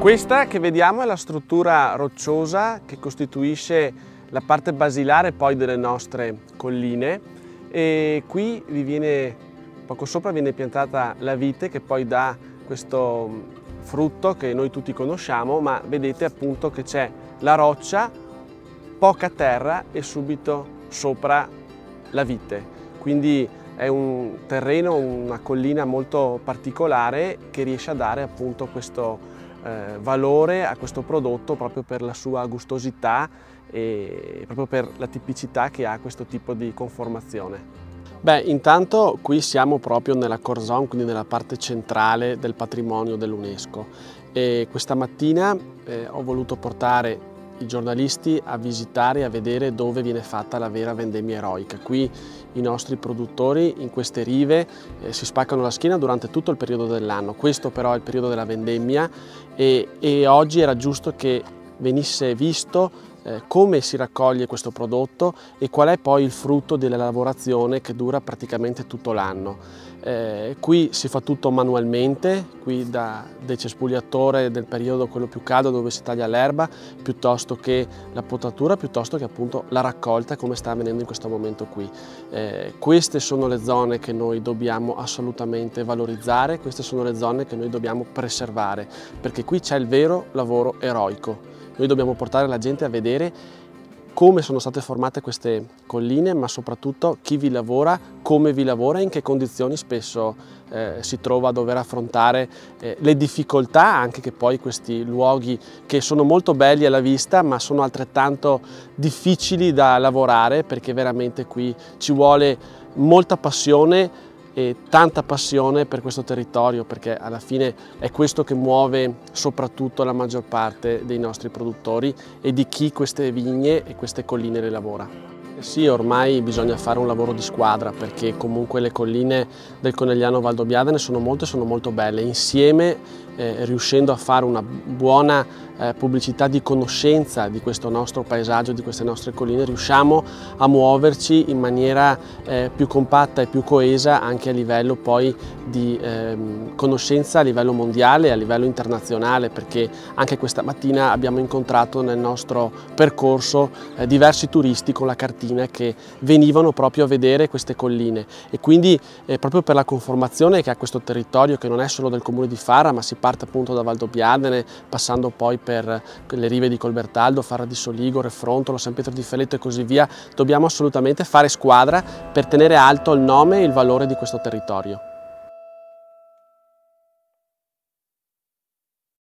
Questa che vediamo è la struttura rocciosa che costituisce la parte basilare poi delle nostre colline, e qui poco sopra viene piantata la vite che poi dà questo frutto che noi tutti conosciamo, ma vedete appunto che c'è la roccia, poca terra e subito sopra la vite. Quindi è un terreno, una collina molto particolare che riesce a dare appunto questo valore a questo prodotto proprio per la sua gustosità e proprio per la tipicità che ha questo tipo di conformazione. Beh, intanto qui siamo proprio nella core zone, quindi nella parte centrale del patrimonio dell'UNESCO, e questa mattina ho voluto portare i giornalisti a visitare e a vedere dove viene fatta la vera vendemmia eroica. Qui i nostri produttori in queste rive si spaccano la schiena durante tutto il periodo dell'anno. Questo però è il periodo della vendemmia e oggi era giusto che venisse visto come si raccoglie questo prodotto e qual è poi il frutto della lavorazione che dura praticamente tutto l'anno. Qui si fa tutto manualmente, qui del cespugliatore del periodo quello più caldo dove si taglia l'erba, piuttosto che la potatura, piuttosto che appunto la raccolta come sta avvenendo in questo momento qui. Queste sono le zone che noi dobbiamo assolutamente valorizzare, queste sono le zone che noi dobbiamo preservare, perché qui c'è il vero lavoro eroico. Noi dobbiamo portare la gente a vedere come sono state formate queste colline, ma soprattutto chi vi lavora, come vi lavora e in che condizioni spesso si trova a dover affrontare le difficoltà anche che poi questi luoghi, che sono molto belli alla vista, ma sono altrettanto difficili da lavorare, perché veramente qui ci vuole molta passione e tanta passione per questo territorio, perché alla fine è questo che muove soprattutto la maggior parte dei nostri produttori e di chi queste vigne e queste colline le lavora. Sì, ormai bisogna fare un lavoro di squadra, perché comunque le colline del Conegliano Valdobbiadene sono molto belle. Insieme, riuscendo a fare una buona pubblicità di conoscenza di questo nostro paesaggio, di queste nostre colline, riusciamo a muoverci in maniera più compatta e più coesa anche a livello poi di conoscenza a livello mondiale e a livello internazionale, perché anche questa mattina abbiamo incontrato nel nostro percorso diversi turisti con la cartina che venivano proprio a vedere queste colline, e quindi proprio per la conformazione che ha questo territorio, che non è solo del comune di Fara, ma si parte appunto da Valdobbiadene, passando poi per le rive di Colbertaldo, Fara di Soligo, Refrontolo, San Pietro di Feletto e così via. Dobbiamo assolutamente fare squadra per tenere alto il nome e il valore di questo territorio.